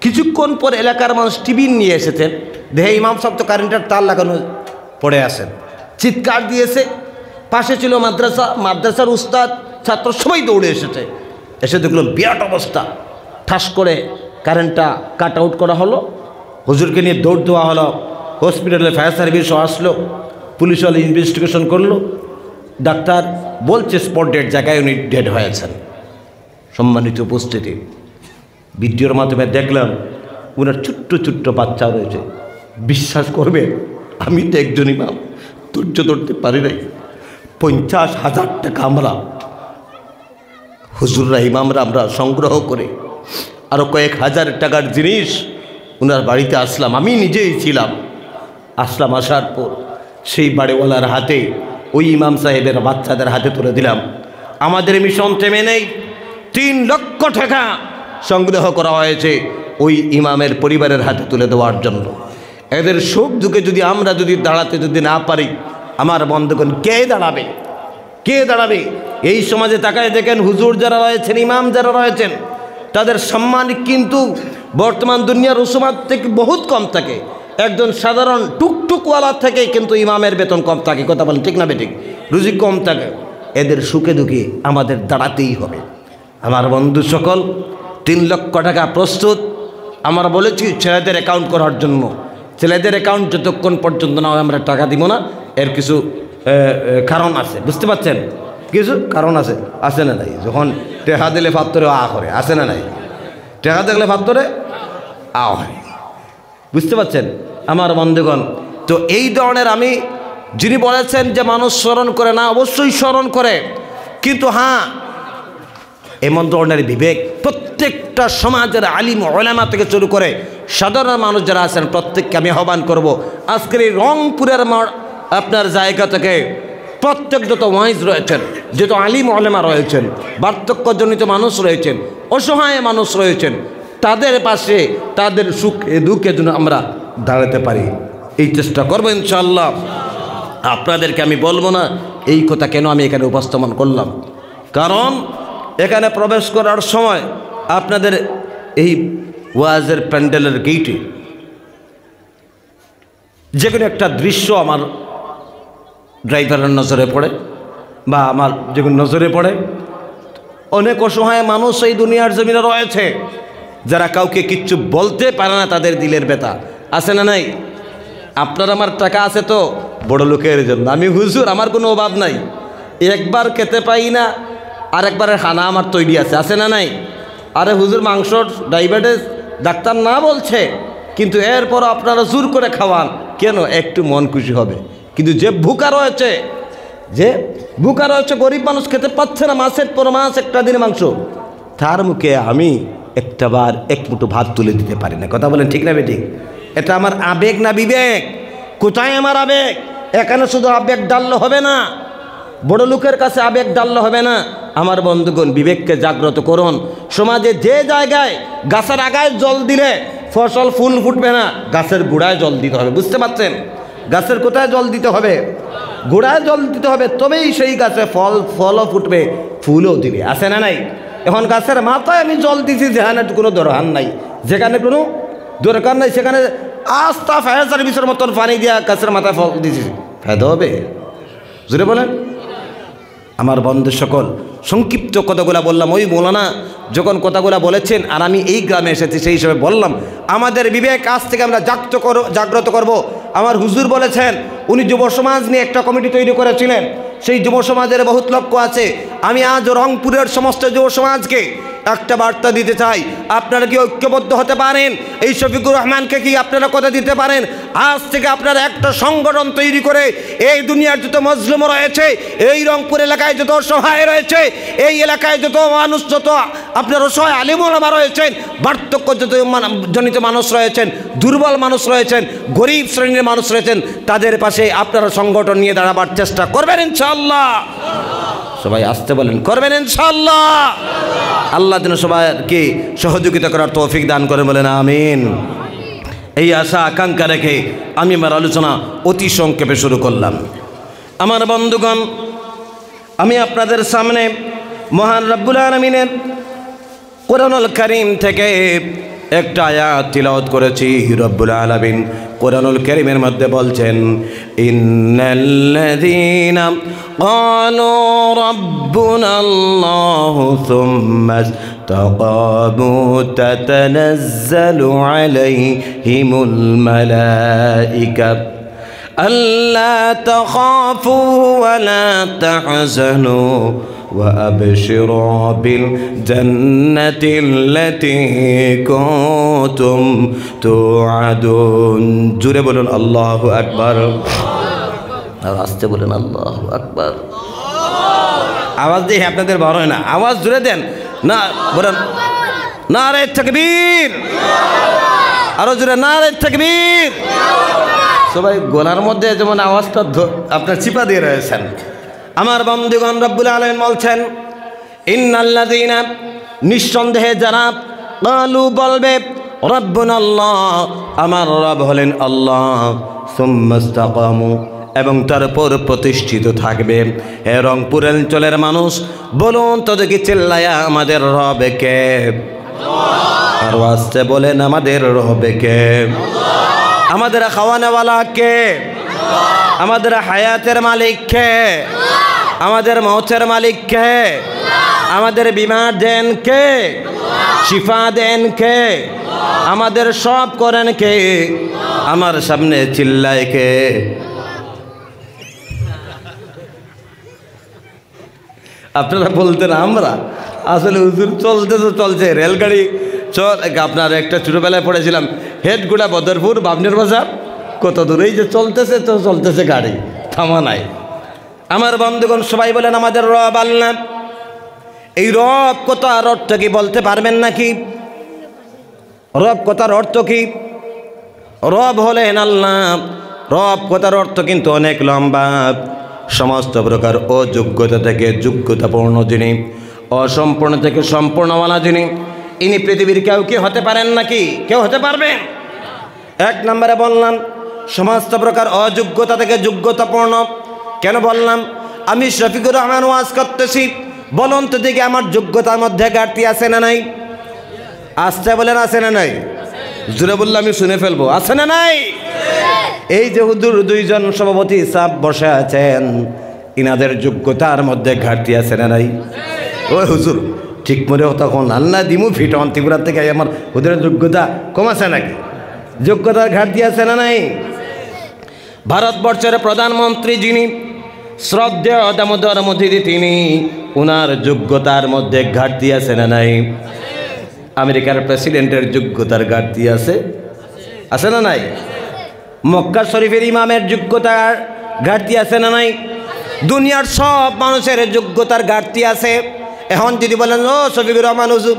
কিছুক্ষণ পর এলাকার মানুষ টিভি নিয়ে এসেছেন, দেখে ইমাম সাহেব তো কারেন্টের তার লাগানো পড়ে আসেন। চিৎকার দিয়েছে। পাশে ছিল মাদ্রাসা, মাদ্রাসার উস্তাদ, ছাত্র সবাই দৌড়ে এসেছে। এসে দেখলো বিরাট অবস্থা। ঠাস করে কারেন্টটা কাট আউট করা হলো। হুজুরকে নিয়ে দৌড় দেওয়া হলো। হসপিটালে ফায়ার সার্ভিসও আসলো, পুলিশ ওয়ালা ইনভেস্টিগেশন করলো। ডাক্তার বলছে স্পট ডেড জায়গায় উনি ডেড হয়েছেন। সম্মানিত উপস্থিতি, ভিডিওর মাধ্যমে দেখলাম ওনার ছোট্ট ছোট্ট বাচ্চা রয়েছে। বিশ্বাস করবে, আমি তো একজন ইমাম, ধৈর্য ধরতে পারি নাই। 50,000 টাকা আমরা হুজুররা ইমামরা আমরা সংগ্রহ করে আরও কয়েক হাজার টাকার জিনিস ওনার বাড়িতে আসলাম। আমি নিজেই ছিলাম। আসলাম, আসার পর সেই বাড়িওয়ালার হাতে, ওই ইমাম সাহেবের বাচ্চাদের হাতে তুলে দিলাম। আমাদের মিশন থেমে নেই। 3 লক্ষ টাকা সংগ্রহ করা হয়েছে ওই ইমামের পরিবারের হাতে তুলে দেওয়ার জন্য। এদের সুখ দুঃখে যদি আমরা দাঁড়াতে না পারি, আমার বন্ধুগণ, কে দাঁড়াবে? কে দাঁড়াবে? এই সমাজে তাকায় দেখেন, হুজুর যারা রয়েছেন, ইমাম যারা রয়েছেন, তাদের সম্মান কিন্তু বর্তমান দুনিয়ার রসুমাত থেকে বহুত কম থাকে। একজন সাধারণ টুকটুকওয়ালা থেকে কিন্তু ইমামের বেতন কম থাকে। কথা বলেন ঠিক না বেঠিক? রুজি কম থাকে। এদের সুখে দুঃখে আমাদের দাঁড়াতেই হবে। আমার বন্ধু সকল, 3 লক্ষ টাকা প্রস্তুত। আমরা বলেছি ছেলেদের অ্যাকাউন্ট করার জন্য। ছেলেদের অ্যাকাউন্ট যতক্ষণ পর্যন্ত না হয় আমরা টাকা দিব না। এর কিছু কারণ আছে, বুঝতে পারছেন? কিছু কারণ আছে, আছে না নাই? যখন টেহা দিলে ফাত্তরে আ করে, আছে না নাই? টেহা দেখলে ফাত্তরে আ হয়, বুঝতে পারছেন আমার বন্ধুগণ? তো এই ধরনের আমি যিনি বলেছেন যে মানুষ স্মরণ করে না, অবশ্যই স্মরণ করে, কিন্তু হ্যাঁ এমন ধরনের বিবেক প্রত্যেকটা সমাজের আলিম ওলামা থেকে শুরু করে সাধারণ মানুষ যারা আছেন প্রত্যেককে আমি আহ্বান করব, আজকের এই রংপুরের আপনার জায়গা থেকে প্রত্যেক যত ওয়াইজ রয়েছেন, যত আলিম ওলামা রয়েছেন, বার্ধক্যজনিত মানুষ রয়েছেন, অসহায় মানুষ রয়েছেন, তাদের পাশে তাদের সুখে দুঃখে যেন আমরা দাঁড়াতে পারি, এই চেষ্টা করবো ইনশাআল্লাহ। আপনাদেরকে আমি বলবো না এই কথা কেন আমি এখানে উপস্থাপন করলাম, কারণ এখানে প্রবেশ করার সময় আপনাদের এই ওয়াজের প্যান্ডেলের গেইটে যে কোনো একটা দৃশ্য আমার ড্রাইভারের নজরে পড়ে বা আমার যে কোনো নজরে পড়ে। অনেক অসহায় মানুষ এই দুনিয়ার জমিনে রয়েছে যারা কাউকে কিচ্ছু বলতে পারে না, তাদের দিলের ব্যথা আছে না নাই? আপনার আমার টাকা আছে তো বড় লোকের জন্য, আমি হুজুর আমার কোনো অভাব নাই, একবার খেতে পাই না আর একবারের খানা আমার তৈরি আছে, আছে না নাই? আরে হুজুর মাংস ডায়াবেটিস ডাক্তার না বলছে, কিন্তু এরপর আপনারা জোর করে খাওয়ান কেন? একটু মন খুশি হবে। কিন্তু যে ভুকা রয়েছে, গরিব মানুষ খেতে পাচ্ছে না, মাসের পর মাস একটা দিন মাংস, তার মুখে আমি একটা বার এক মুঠো ভাত তুলে দিতে পারি না। কথা বলেন ঠিক না বেঠিক? এটা আমার আবেগ না বিবেক? কোথায় আমার আবেগ? এখানে শুধু আবেগ ডাললে হবে না, বড় লোকের কাছে আবেগ ডাললে হবে না। আমার বন্ধুগণ, বিবেককে জাগ্রত করুন। সমাজে যে জায়গায় গাছের আগায় জল দিলে ফসল ফুল ফুটবে না, গাছের গোড়ায় জল দিতে হবে, বুঝতে পারছেন? গাছের কোথায় জল দিতে হবে? গোড়ায় জল দিতে হবে, তবেই সেই গাছে ফলও ফুটবে, ফুলও দিবে, আছে না নাই? এখন গাছের মাথায় আমি জল দিছি যেখানে কোনো দরকার নাই, যেখানে কোনো দরকার নাই সেখানে আস্তা ফায়ার সার্ভিসের মতন পানি দিয়া গাছের মাথায় ফল দিছি, ফায়দা হবে? জোরে বলেন। আমার বন্ধু সকল, সংক্ষিপ্ত কথাগুলো বললাম। ওই মৌলানা যখন কথাগুলো বলেছেন আর আমি এই গ্রামে এসেছি সেই হিসেবে বললাম, আমাদের বিবেক আজ থেকে আমরা জাগ্রত করব। আমার হুজুর বলেছেন, উনি যুব সমাজ নিয়ে একটা কমিটি তৈরি করেছিলেন, সেই যুব সমাজের বহুত লক্ষ্য আছে। আমি আজ রংপুরের সমস্ত যুব সমাজকে একটা বার্তা দিতে চাই, আপনারা কি ঐক্যবদ্ধ হতে পারেন? এই শফিকুর রহমানকে কি আপনারা কথা দিতে পারেন? আজ থেকে আপনারা একটা সংগঠন তৈরি করে এই দুনিয়ার যত মজলুম রয়েছে, এই রংপুর এলাকায় যত অসহায় রয়েছে, এই এলাকায় যত মানুষ, যত আপনার অসহায় আলিম ওলামা রয়েছেন, বার্ধক্য জনিত মানুষ রয়েছেন, দুর্বল মানুষ রয়েছেন, গরিব শ্রেণীর মানুষ রয়েছেন, তাদের পাশে আপনারা সংগঠন নিয়ে দাঁড়াবার চেষ্টা করবেন ইনশাআল্লাহ। সবাই আসতে বলেন, করবেন ইনশাআল্লাহ। আল্লাহ যেন সবাইকে সহযোগিতা করার তৌফিক দান করে, বলেন আমিন। এই আশা আকাঙ্ক্ষা রেখে আমি আমার আলোচনা অতি সংক্ষেপে শুরু করলাম। আমার বন্ধুগণ, আমি আপনাদের সামনে মহান রব্বুল আলামিনের কোরআনুল কারীম থেকে একটা আয়াত তিলাওয়াত করেছি। রব্বুল আলামিন কোরআনুল কারীমের মধ্যে বলছেন, ইন্নাল্লাযীনা ক্বালু রাব্বুনাল্লাহু সুম্মা ইসতাকামু তাতানাজ্জালু আলাইহিমুল মালায়েকা আল্লা তাখাফু ওয়া লা তাহজানু وأبشروا بالجنة التي كنتم توعدون। জোরে বলুন আল্লাহু আকবার, আর আস্তে বলুন আল্লাহু আকবার। আওয়াজ দিয়ে আপনাদের বড় হয় না, আওয়াজ জোরে দেন না, বলেন নারে তাকবীর, আরো জোরে নারে তাকবীর। সবাই গলার মধ্যে যেমন আওয়াজটা আপনার চিপা দিয়ে রয়েছেন। আমার বন্ধুগণ, রব্বুল আলামিন বলছেন, ইন্নাল্লাযীনা, নিঃসন্দেহে যারা, ক্বালু বলবে, রাব্বুনাল্লাহ, আমার রব হলেন আল্লাহ, সুম্মা ইসতাকামু, এবং তারপর প্রতিষ্ঠিত থাকবে। হে রংপুর অঞ্চলের মানুষ, বলুন তো দেখি চিল্লায়া, আমাদের রব কে? আর আস্তে বলেন, আমাদের রব কে? আমাদের খাওয়ানেওয়ালা কে? আমাদের হায়াতের মালিক কে? আমাদের মৌতের মালিক কে? আমাদের বিমার দেন কে? শিফা দেন কে? আমাদের সব করেন কে? আমার সামনে চিল্লায় কে? আপনারা বলতেন আমরা, আসলে হুজুর চলতে তো চলছে রেলগাড়ি চল। আপনার একটা ছোটোবেলায় পড়েছিলাম হেডগুড়া বদরপুর বাবনের বাজার, কত দূরেই যে চলতেছে তো চলতেছে গাড়ি, থামা নাই। আমার বন্ধুগণ সবাই বলেন আমাদের রব আল্লাহ। এই রব কথার অর্থ কি বলতে পারবেন নাকি? রব কথার অর্থ কি? রব হলেন আল্লাহ। রব কথার অর্থ কিন্তু অনেক লম্বা। সমস্ত প্রকার অযোগ্যতা থেকে যোগ্যতাপূর্ণ যিনি, অসম্পূর্ণ থেকে সম্পূর্ণওয়ালা যিনি, ইনি পৃথিবীর কেউ কি হতে পারেন নাকি? কেউ হতে পারবেন? এক নম্বরে বললাম সমস্ত প্রকার অযোগ্যতা থেকে যোগ্যতাপূর্ণ। কেন বললাম? আমি শফিকুর রহমান ওয়াজ করতেছি, বলুন তো দেখি আমার যোগ্যতার মধ্যে ঘাটতি আছে না নাই? আসতে বলেন আছে না নাই? জুড়ে বললে আমি শুনে ফেলবো, আছে না নাই? এই যে হুজুর দুইজন সভাপতি সাহেব বসে আছেন, ইনাদের যোগ্যতার মধ্যে ঘাটতি আছে না নাই? ওই হুজুর ঠিক মনে তখন আল্লাহ দিমু ফিটন ত্রিপুরা থেকে আমার হুজুরের যোগ্যতা কম আছে নাকি? যোগ্যতার ঘাটতি আছে না নাই? ভারতবর্ষের প্রধানমন্ত্রী যিনি, শ্রদ্ধেয় দামোদর মোদী তিনি, ওনার যোগ্যতার মধ্যে ঘাটতি আছে না নাই? আমেরিকার প্রেসিডেন্টের যোগ্যতার ঘাটতি আছে, আছে না নাই? মক্কা শরীফের ইমামের যোগ্যতার ঘাটতি আছে না নাই? দুনিয়ার সব মানুষের যোগ্যতার ঘাটতি আছে। এখন যদি বলেন ও শফিকুর রহমান হুজুর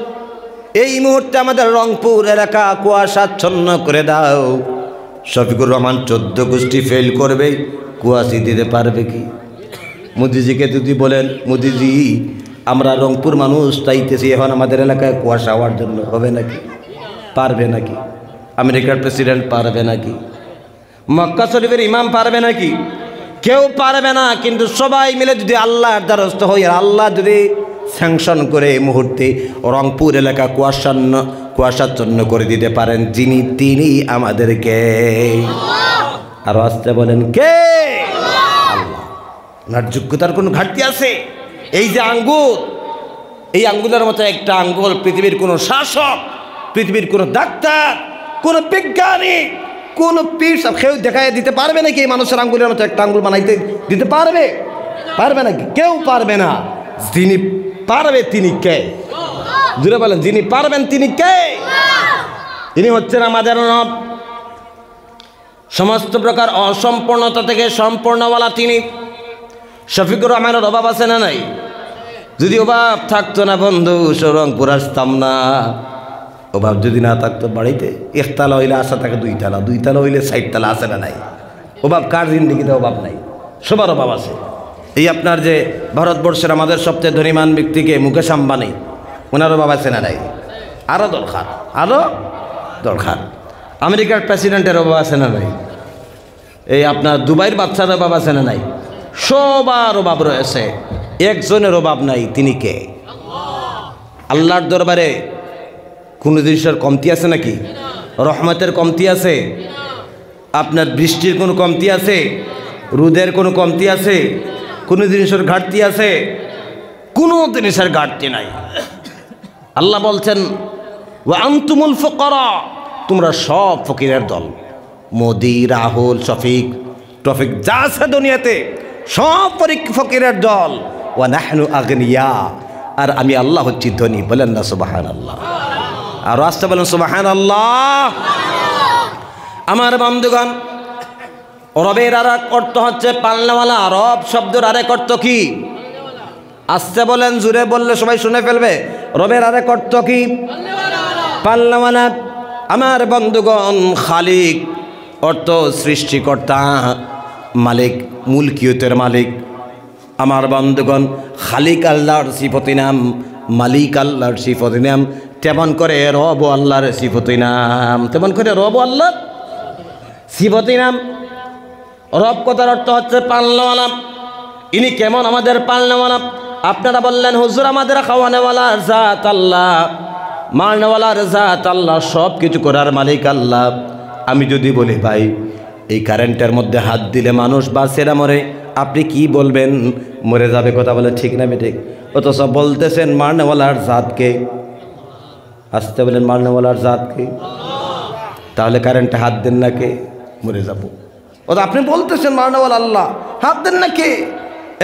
এই মুহূর্তে আমাদের রংপুর এলাকা কুয়াশাচ্ছন্ন করে দাও, শফিকুর রহমান 14 গোষ্ঠী ফেল করবে, কুয়াশি দিতে পারবে কি? মোদিজিকে যদি বলেন মোদিজি আমরা রংপুর মানুষ চাইতেছি এখন আমাদের এলাকায় কুয়াশা হওয়ার জন্য, হবে নাকি? পারবে নাকি? আমেরিকার প্রেসিডেন্ট পারবে নাকি? মক্কা শরীফের ইমাম পারবে নাকি? কেউ পারবে না। কিন্তু সবাই মিলে যদি আল্লাহর দ্বারস্থ হই, আর আল্লাহ যদি স্যাংশন করে এই মুহূর্তে রংপুর এলাকা কুয়াশাচ্ছন্ন করে দিতে পারেন যিনি, তিনি আমাদেরকে, আরো আসতে বলেন কে? আল্লাহ। ওনার যোগ্যতার কোনো ঘাটতি আছে? এই যে আঙ্গুল, এই আঙ্গুলের মতো একটা আঙ্গুল পৃথিবীর কোনো শাসক, পৃথিবীর কোনো ডাক্তার, কোনো বিজ্ঞানী, কোনো পীর কেউ দেখায় দিতে পারবে নাকি? এই মানুষের আঙ্গুলের মতো একটা আঙ্গুল বানাইতে দিতে পারবে? পারবে নাকি? কেউ পারবে না। যিনি পারবে তিনি কে? জুড়ে বলেন যিনি পারবেন তিনি কে? তিনি হচ্ছেন আমাদের রব। সমস্ত প্রকার অসম্পূর্ণতা থেকে সম্পূর্ণওয়ালা তিনি। শফিকুর রহমানের অভাব আছে না নাই? যদি অভাব থাকতো না বন্ধু রংপুর আসতাম না। অভাব যদি না থাকতো বাড়িতে একতলা হইলে আশা থাকে দুইতলা, দুইতলা হইলে 60 তলা, আছে না নাই? অভাব কার জিন্দিগিতে অভাব নাই? সবার অভাব আছে। এই আপনার যে ভারতবর্ষের আমাদের সবচেয়ে ধনীমান ব্যক্তিকে মুকেশ আম্বানি, ওনার অভাব আছে না নাই? আরও দরকার, আরও দরকার। আমেরিকার প্রেসিডেন্টের অভাব আছে না নাই? এই আপনার দুবাইয়ের বাচ্চার অভাব আছে না নাই? সবার অভাব রয়েছে, একজনের অভাব নাই। তিনি কে? আল্লাহর দরবারে কোনো জিনিসের কমতি আছে নাকি? রহমতের কমতি আছে? আপনার বৃষ্টির কোনো কমতি আছে? রোদের কোনো কমতি আছে? কোনো জিনিসের ঘাটতি আছে? কোনো জিনিসের ঘাটতি নাই। আল্লাহ বলছেন ওয়া আনতুমুল ফুকারা, তোমরা সব ফকিরের দল। মোদি, রাহুল, টফিক যা আছে দুনিয়াতে সব ফকিরের দল। ওয়া নাহনু আগনিয়া, আর আমি আল্লাহ হচ্ছি ধনী। বলেন না সুবহানাল্লাহ? আর আসতে বলেন সুবহানাল্লাহ। আমার বন্ধুগণ, রবের আরেক অর্থ হচ্ছে পালনেওয়ালা। রব শব্দের আরেক অর্থ কি? আসতে বলেন, জুড়ে বললে সবাই শুনে ফেলবে। রবের আরেক অর্থ কি? পালনেওয়ালা। আমার বন্ধুগণ, খালিক অর্থ সৃষ্টিকর্তা, মালিক, মুলকিয়তের মালিক। আমার বন্ধুগণ, খালিক আল্লাহর সিফতি নাম, মালিক আল্লাহর সিফতি নাম। তেমন করে রব আল্লাহর সিফতি নাম, তেমন করে রব আল্লাহর সিফতি নাম। রব কথার অর্থ হচ্ছে পালনেওয়ালা। ইনি কেমন আমাদের পালনেওয়ালা? আপনারা বললেন হুজুর আমাদের খাওয়ানেওয়ালার জাত আল্লাহ, মারনেওয়ালার জাত আল্লাহ, সব কিছু করার মালিক আল্লাহ। আমি যদি বলি ভাই এই কারেন্টের মধ্যে হাত দিলে মানুষ বাঁচে না মরে, আপনি কি বলবেন? মরে যাবে। কথা বলে ঠিক না বেঠিক? অথচ বলতেছেন মারনেওয়ালার জাতকে। আসতে বলেন মারনেওয়ালার জাতকে। তাহলে কারেন্টে হাত দেন না কে? মরে যাব। ও তো আপনি বলতেছেন মারনেওয়ালা আল্লাহ, হাত দেন না কে?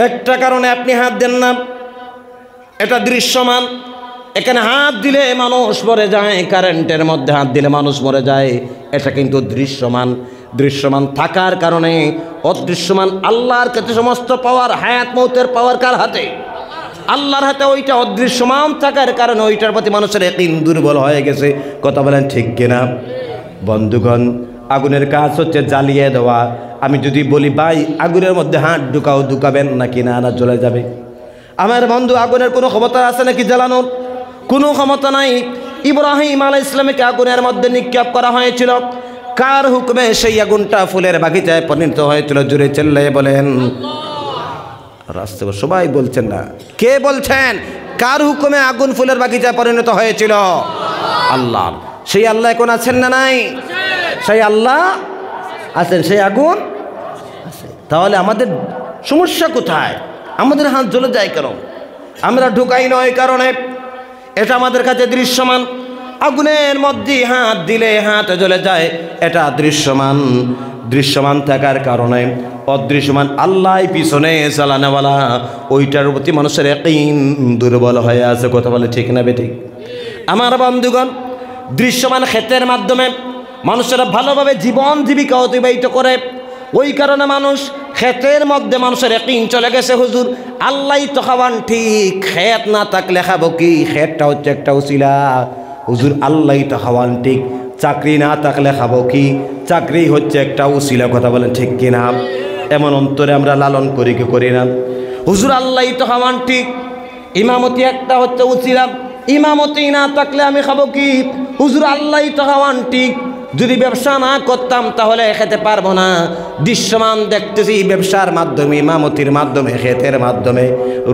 একটা কারণে আপনি হাত দেন না, এটা দৃশ্যমান। এখানে হাত দিলে মানুষ মরে যায়, কারেন্টের মধ্যে হাত দিলে মানুষ মরে যায়, এটা কিন্তু দৃশ্যমান। দৃশ্যমান থাকার কারণে অদৃশ্যমান আল্লাহর কাছে সমস্ত পাওয়ার, হায়াত মৌতের পাওয়ার কার হাতে? আল্লাহর হাতে। ওইটা অদৃশ্যমান থাকার কারণে ওইটার প্রতি মানুষের ইয়াকিন দুর্বল হয়ে গেছে। কথা বলেন ঠিক কিনা? বন্ধুগণ, আগুনের কাজ হচ্ছে জ্বালিয়ে দেওয়া। আমি যদি বলি ভাই আগুনের মধ্যে হাত ঢুকাও, ঢুকাবেন নাকি না? না জ্বলে যাবে। আমার বন্ধু, আগুনের কোনো ক্ষমতা আছে নাকি জ্বালানোর? কোনো ক্ষমতা নাই। ইব্রাহিম আলাইহিস সালামকে আগুনের মধ্যে নিক্ষেপ করা হয়েছিল। কার হুকুমে সেই আগুনটা ফুলের বাগিচায় পরিণত হয়েছিল? জোরে চিল্লায়ে বলেন। রাস্তা সবাই বলছেন না, কে বলছেন? কার হুকুমে আগুন ফুলের বাগিচায় পরিণত হয়েছিল? আল্লাহ। সেই আল্লাহ এখন আছেন না নাই? সেই আল্লাহ আছেন, সেই আগুন আছে। তাহলে আমাদের সমস্যা কোথায়? আমাদের হাত জ্বলে যায় কেন? আমরা ঢুকাই না ওই কারণে। এটা আমাদের কাছে দৃশ্যমান। আগুনের মধ্যে হাত দিলে হাত জ্বলে যায়, এটা দৃশ্যমান। দৃশ্যমান থাকার কারণে অদৃশ্যমান আল্লাহ পিছনে চালানোওয়ালা, ওইটার প্রতি মানুষের ইয়াকিন দুর্বল হয়ে আছে। কথা বলে ঠিক না বেঠিক? আমার বন্ধুগণ, দৃশ্যমান ক্ষেতের মাধ্যমে মানুষেরা ভালোভাবে জীবন জীবিকা অতিবাহিত করে। ওই কারণে মানুষ ক্ষেতের মধ্যে মানুষের ইয়াকিন চলে গেছে, হুজুর আল্লাহই তো খাওয়ান ঠিক, ক্ষেত না থাকলে খাবো কি? ক্ষেতটা হচ্ছে একটা উসিলা। হুজুর আল্লাহই তো খাওয়ান ঠিক, চাকরি না থাকলে খাবো কি? চাকরি হচ্ছে একটা উসিলা। কথা বলেন ঠিক কিনা? এমন অন্তরে আমরা লালন করি কি করি না? হুজুর আল্লাহই তো খাওয়ান ঠিক, ইমামতি একটা হচ্ছে উসিলা, ইমামতি না থাকলে আমি খাবো কি? হুজুর আল্লাহই তো খাওয়ান ঠিক, যদি ব্যবসা না করতাম তাহলে খেতে পারবো না। দৃশ্যমান দেখতেছি ব্যবসার মাধ্যমে, ইমামতির মাধ্যমে, খেতের মাধ্যমে,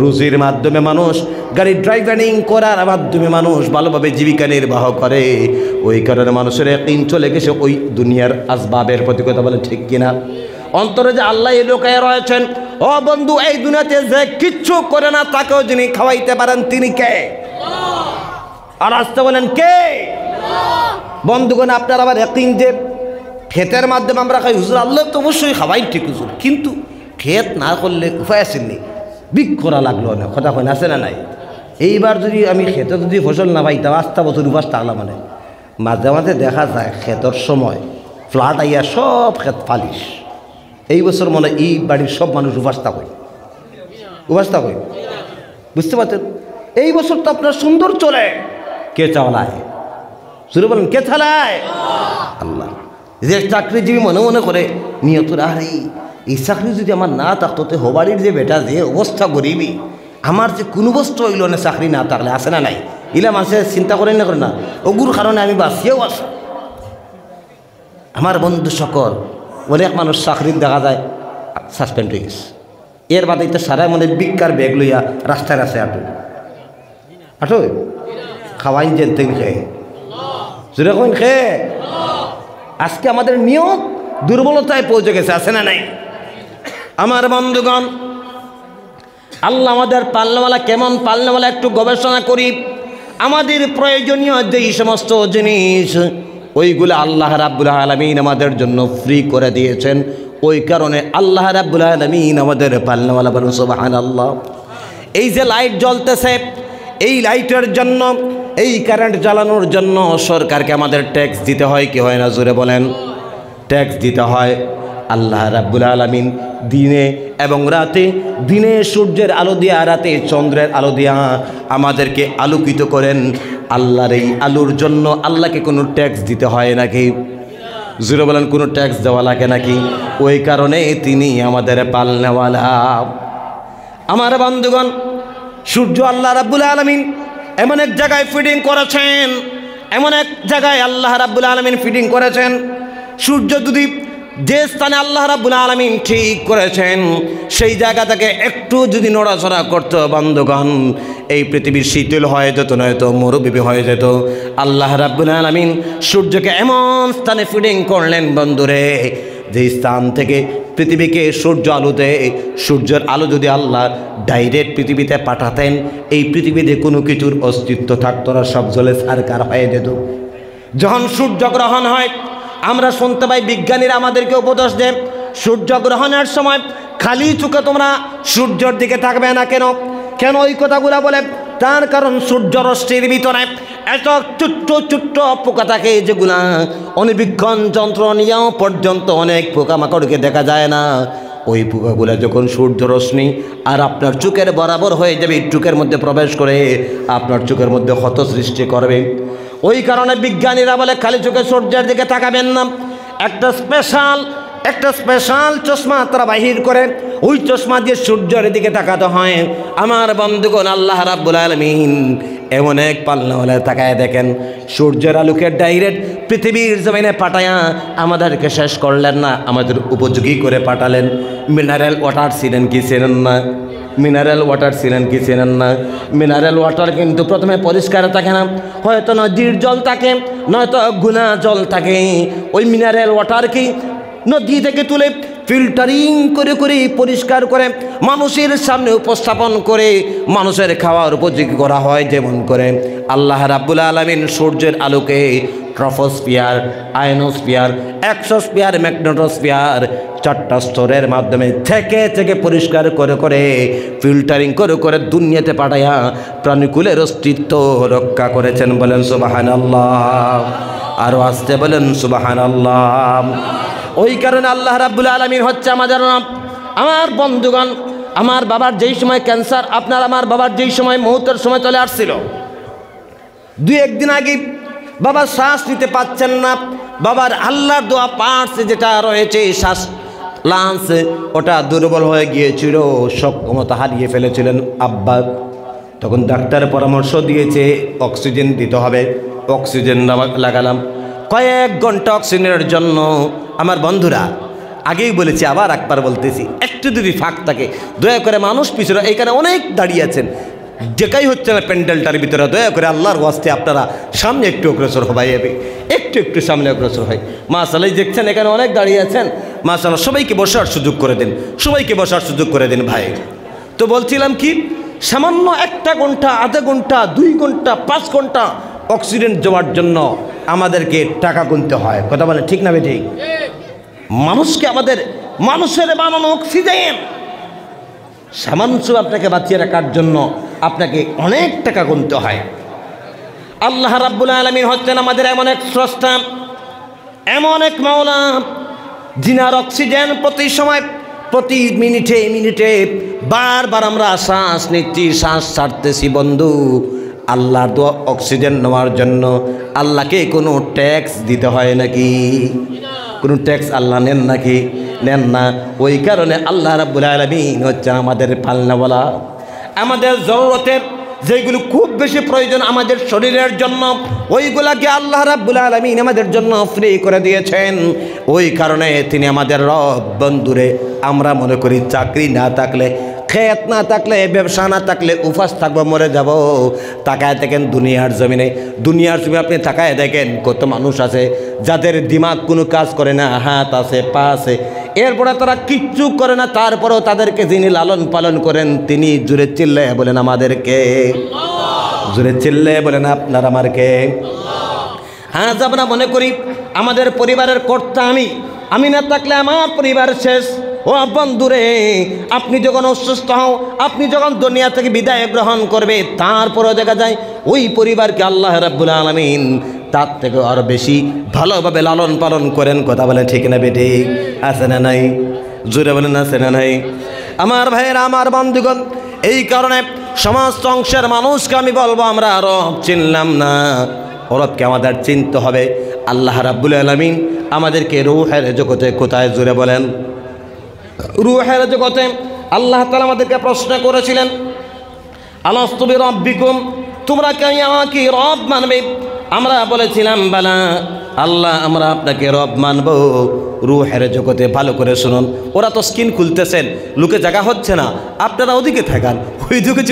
রুজির মাধ্যমে মানুষ, গাড়ি ড্রাইভারিং করার মাধ্যমে মানুষ ভালোভাবে জীবিকা নির্বাহ করে। ওই কারণে মানুষের ইয়াকিন চলে গেছে ওই দুনিয়ার আসবাবের প্রতি। কথা বলে ঠিক কিনা? অন্তরে যে আল্লাহ লুকায়ে রয়েছেন। ও বন্ধু, এই দুনিয়াতে যে কিচ্ছু করে না তাকেও যিনি খাওয়াইতে পারেন তিনি কে? আর আসতে বলেন কে? বন্ধুগণ, আপনার আবার ইয়াকিন যে ক্ষেতের মাধ্যমে আমরা খাই, হুজুর আল্লাহ তো অবশ্যই খাওয়াই ঠিক হুজুর, কিন্তু ক্ষেত না করলে উপায় আসেননি, বিক করা লাগলো না। কথা কয় আছে না নাই? এইবার যদি আমি ক্ষেতে যদি ফসল না পাইতাম, আস্তা বছর উপাস থাকলাম। মানে মাঝে মাঝে দেখা যায় ক্ষেতের সময় ফ্লাট আইয়া সব ক্ষেত ফালিশ। এই বছর মনে এই বাড়ির সব মানুষ উপাস থাকই, বুঝতে পারছেন? এই বছর তো আপনার সুন্দর চলে, কে চালায়? শুরু বলেন, কে চালায়? আল্লাহ। যে চাকরিজীবী মনে মনে করে নিয়তরা, আরে এই চাকরি যদি আমার না থাকতো তো হবাড়ির যে বেটা যে অবস্থা গরিবি, আমার যে কোনো বস্তু হইল না চাকরি না থাকলে, আসে না নাই? ইলা মানুষে চিন্তা করেন না করে না, ওগুর কারণে আমি বাঁচিয়েও আস। আমার বন্ধু সকল অনেক মানুষ চাকরির দেখা যায় সাসপেন্ড হয়ে গেছে। এর বাদে তো সারা মানে বিজ্ঞার ব্যাগ লইয়া রাস্তায় রাস্তায় আটো খাওয়াইন যেতে খেয়ে যেরকম খেয়ে। আজকে আমাদের নিয়ত দুর্বলতায় পৌঁছে গেছে, আছে না নাই? আমার বন্ধুগণ, আল্লাহ আমাদের পালনেওয়ালা কেমন পালনেওয়ালা একটু গবেষণা করি। আমাদের প্রয়োজনীয় যেই সমস্ত জিনিস ওইগুলো আল্লাহ রাব্বুল আলামিন আমাদের জন্য ফ্রি করে দিয়েছেন। ওই কারণে আল্লাহ রাব্বুল আলামিন আমাদের পালনেওয়ালা, বলুন সুবহানাল্লাহ। এই যে লাইট জ্বলতেছে, এই লাইটের জন্য, এই কারেন্ট জ্বালানোর জন্য সরকারকে আমাদের ট্যাক্স দিতে হয় কি হয় না? জোরে বলেন। ট্যাক্স দিতে হয়। আল্লাহ রাব্বুল আলামিন দিনে এবং রাতে, দিনে সূর্যের আলো দিয়া, রাতে চন্দ্রের আলো দিয়া আমাদেরকে আলোকিত করেন। আল্লাহর এই আলোর জন্য আল্লাহকে কোনো ট্যাক্স দিতে হয় নাকি? জোরে বলেন, কোনো ট্যাক্স দেওয়া লাগে নাকি? ওই কারণে তিনি আমাদের পালনেওয়ালা। আমার বন্ধুগণ, সূর্য আল্লাহ রাব্বুল আলামিন এমন এক জায়গায় ফিডিং করেছেন, এমন এক জায়গায় আল্লাহ রাব্বুল আলামিন ফিডিং করেছেন। সূর্য যদি যে স্থানে আল্লাহ রাব্বুল আলামিন ঠিক করেছেন সেই জায়গা থেকে একটু যদি নড়াচড়া করতো, বন্ধুগণ, এই পৃথিবীর শীতল হয়ে যেত, নয়তো মরুভূমি হয়ে যেত। আল্লাহ রাব্বুল আলামিন সূর্যকে এমন স্থানে ফিডিং করলেন বন্ধুরে, যে স্থান থেকে পৃথিবীকে সূর্য আলো দেয়, সূর্যের আলো যদি আল্লাহ ডাইরেক্ট পৃথিবীতে পাঠাতেন, এই পৃথিবীতে কোনো কিছুর অস্তিত্ব থাকতো না, সব জলে সারকার হয়ে যেত। যখন সূর্যগ্রহণ হয়, আমরা শুনতে পাই বিজ্ঞানীরা আমাদেরকে উপদেশ দেন, সূর্যগ্রহণের সময় খালি চোখে তোমরা সূর্যের দিকে থাকবে না। কেন কেন ওই কথাগুলো বলে? তার কারণ সূর্য রশ্মির ভিতরে এত ছোট্ট ছোট্ট পোকা থাকে যেগুলা অণুবীক্ষণ যন্ত্র নিয়েও পর্যন্ত অনেক পোকামাকড়কে দেখা যায় না। ওই পোকাগুলো যখন সূর্য রশ্মি আর আপনার চোখের বরাবর হয়ে যাবে, চোখের মধ্যে প্রবেশ করে আপনার চোখের মধ্যে ক্ষত সৃষ্টি করবে। ওই কারণে বিজ্ঞানীরা বলে খালি চোখে সূর্যের দিকে তাকাবেন না, একটা স্পেশাল চশমা তারা বাহির করে, ওই চশমা দিয়ে সূর্যের দিকে তাকাতে হয়। আমার বন্ধুগণ, আল্লাহ রাব্বুল আলামিন এমন এক পাল্লাওয়ালা তাকায় দেখেন, সূর্যের আলোকে ডাইরেক্ট পৃথিবীর জমিনে পাঠায়া আমাদেরকে শেষ করলেন না, আমাদের উপযোগী করে পাঠালেন। মিনারেল ওয়াটার ছিলেন কি ছিলেন না? মিনারেল ওয়াটার ছিলেন কি ছিলেন না? মিনারেল ওয়াটার কিন্তু প্রথমে পরিষ্কার থাকে না, হয়তো নদীর জল থাকে, নয়তো গুনা জল থাকে। ওই মিনারেল ওয়াটার কি নদী থেকে তুলে ফিল্টারিং করে করে পরিষ্কার করে মানুষের সামনে উপস্থাপন করে মানুষের খাওয়ার উপযোগী করা হয়। যেমন করে আল্লাহ রাব্বুল আলামিন সূর্যের আলোকে ট্রপোস্ফিয়ার, আয়নোস্ফিয়ার, এক্সোস্ফিয়ার, ম্যাগনেটোস্ফিয়ার 4টা স্তরের মাধ্যমে থেকে থেকে পরিষ্কার করে করে ফিল্টারিং করে করে দুনিয়াতে পাঠাইয়া প্রাণীকুলের অস্তিত্ব রক্ষা করেছেন। বলেন সুবহানাল্লাহ, আরও আসতে বলেন সুবহানাল্লাহ। ওই কারণে আল্লাহ রাব্বুল আলামিন হচ্ছে আমাদের নাম। আমার বন্ধুগণ, আমার বাবার যেই সময় ক্যান্সার, আপনার আমার বাবার যেই সময় মৌতের সময় চলে আসছিল, 2-1 দিন আগে বাবা শ্বাস নিতে পাচ্ছেন না। বাবার আল্লাহর দোয়া পার্টস যেটা রয়েছে শ্বাস লাংস, ওটা দুর্বল হয়ে গিয়েছিল, সক্ষমতা হারিয়ে ফেলেছিলেন আব্বা। তখন ডাক্তার পরামর্শ দিয়েছে অক্সিজেন দিতে হবে। অক্সিজেন লাগালাম, কয়েক ঘন্টা অক্সিজেনের জন্য। আমার বন্ধুরা, আগেই বলেছি, আবার একবার বলতেছি, একটু যদি ফাঁক থাকে দয়া করে মানুষ পিছনে, এইখানে অনেক দাঁড়িয়ে আছেন, দেখাই হচ্ছে না প্যান্ডেলটার ভিতরে, দয়া করে আল্লাহর ওয়াস্তে আপনারা সামনে একটু অগ্রসর হবাই যাবে, একটু সামনে অগ্রসর হয়। মাশাআল্লাহ, দেখছেন এখানে অনেক দাঁড়িয়ে আছেন, মাশাআল্লাহ, সবাইকে বসার সুযোগ করে দিন, সবাইকে বসার সুযোগ করে দিন ভাই। তো বলছিলাম কি, সামান্য 1 ঘন্টা, আধা ঘন্টা, 2 ঘন্টা, 5 ঘন্টা অক্সিজেন যাওয়ার জন্য আমাদেরকে টাকা গুনতে হয়। কথা বলে ঠিক না বেঠিক? মানুষকে মানুষের বানানো অক্সিজেন সামান্য আপনাকে বাঁচিয়ে রাখার জন্য আপনাকে অনেক টাকা গুনতে হয়। আল্লাহ রাব্বুল আলামিন হচ্ছেন আমাদের এমন এক স্রষ্টা, এমন এক মাওলা, যিনার অক্সিজেন প্রতি সময়, প্রতি মিনিটে মিনিটে বারবার আমরা শ্বাস নিচ্ছি, শ্বাস ছাড়তেছি। বন্ধু, আল্লাহর দোয়া অক্সিজেন নেওয়ার জন্য আল্লাহকে কোনো ট্যাক্স দিতে হয় নাকি? কোনো ট্যাক্স আল্লাহ নেন নাকি? নেন না। ওই কারণে আল্লাহ রাব্বুল আলামিন হচ্ছে আমাদের পালনাওয়ালা। আমাদের জরুরতের যেগুলো খুব বেশি প্রয়োজন আমাদের শরীরের জন্য, ওইগুলাকে আল্লাহ রাব্বুল আলামিন আমাদের জন্য ফ্রি করে দিয়েছেন। ওই কারণে তিনি আমাদের রব। বন্ধুরে, আমরা মনে করি চাকরি না থাকলে, খেত না থাকলে, ব্যবসা না থাকলে উপাস থাকবো, মরে যাব। তাকায় দেখেন দুনিয়ার জমিনে আপনি তাকায় দেখেন কত মানুষ আছে যাদের দিমাগ কোনো কাজ করে না, হাত আছে, পা আছে, এরপরে তারা কিচ্ছু করে না, তারপরেও তাদেরকে যিনি লালন পালন করেন তিনি জোরে চিল্লে বলেন আমাদেরকে, জোরে চিল্লে বলেন আপনার আমারকে। হ্যাঁ, আমরা মনে করি আমাদের পরিবারের কর্তা আমি না থাকলে আমার পরিবার শেষ। ও বন্ধুরে, আপনি যখন অসুস্থ হও, আপনি যখন দুনিয়া থেকে বিদায় গ্রহণ করবে, তারপরেও দেখা যায় ওই পরিবারকে আল্লাহ রাব্বুল আলামিন তার থেকে আরও বেশি ভালোভাবে লালন পালন করেন। কথা বলেন ঠিক না বেঠিক? আছে না নাই? জোরে বলেন আছে না নাই? আমার ভাইয়েরা, আমার বন্ধুগণ, এই কারণে সমস্ত অংশের মানুষকে আমি বলবো, আমরা রব চিনলাম না, রবকে আমাদের চিনতে হবে। আল্লাহ রাব্বুল আলামিন আমাদেরকে রূহের জগতে কোথায়, জোরে বলেন, রূহের জগতে আল্লাহ তাআলা আমাদেরকে প্রশ্ন করেছিলেন, আলাস্তু বিরাব্বিকুম, তোমরা কি আমাকে রব মানবে? আমরা বলেছিলাম বালা, আল্লাহ আমরা আপনাকে রব মানব। রূহের জগতে ভালো করে শুনুন, ওরা তো স্কিন খুলতেছেন, লোকে জায়গা হচ্ছে না, আপনারা ওদিকে থাকান, ওই দিকে